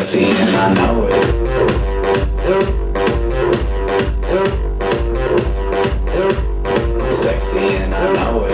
sexy and I know it. I'm sexy and I know it.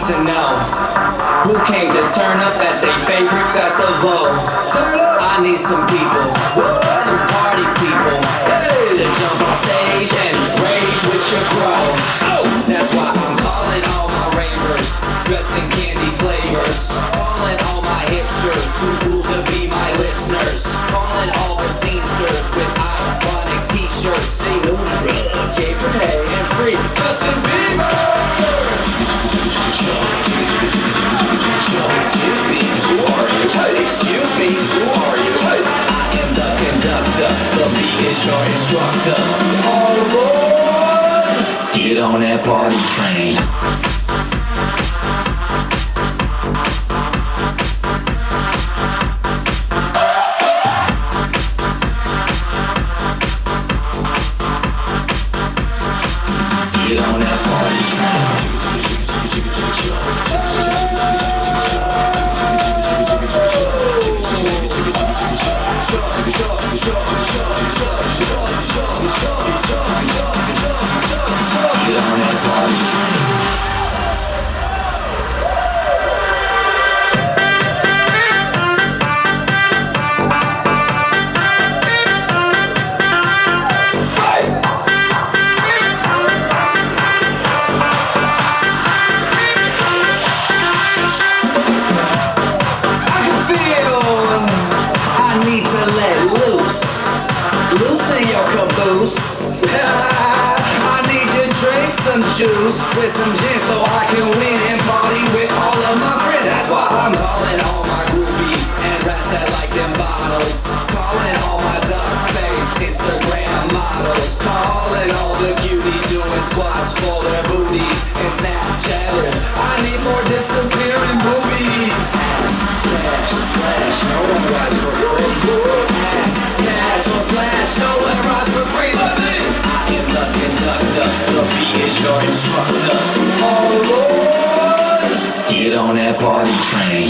To know who came to turn up at their favorite festival. I need some people, some party people, to jump on stage and rage with your bro. That's why I'm calling all my ravers, dressed in candy flavors. Calling all my hipsters, too cool to be my listeners. Calling all the scenesters with ironic t-shirts. Say no drugs, gay for pay and free. Justin Bieber. Excuse me, who are you? Excuse me, who are you? I am the conductor, the beat is your instructor. Alright, get on that party train. Get on that party train. Get on that party train. Loosen your caboose. I need to drink some juice with some gin so I can win and party with all of my friends. That's why I'm calling all my groupies and rats that like them bottles. Calling all my duck-faced Instagram models. Calling all the cuties doing squats for their booties and Snapchatters. I need more disappearing boobies. Flash, flash, no one rides for free. Cash or flash, no one rides for free but me. I am the conductor, the beat is your instructor. Alright, get on that party train.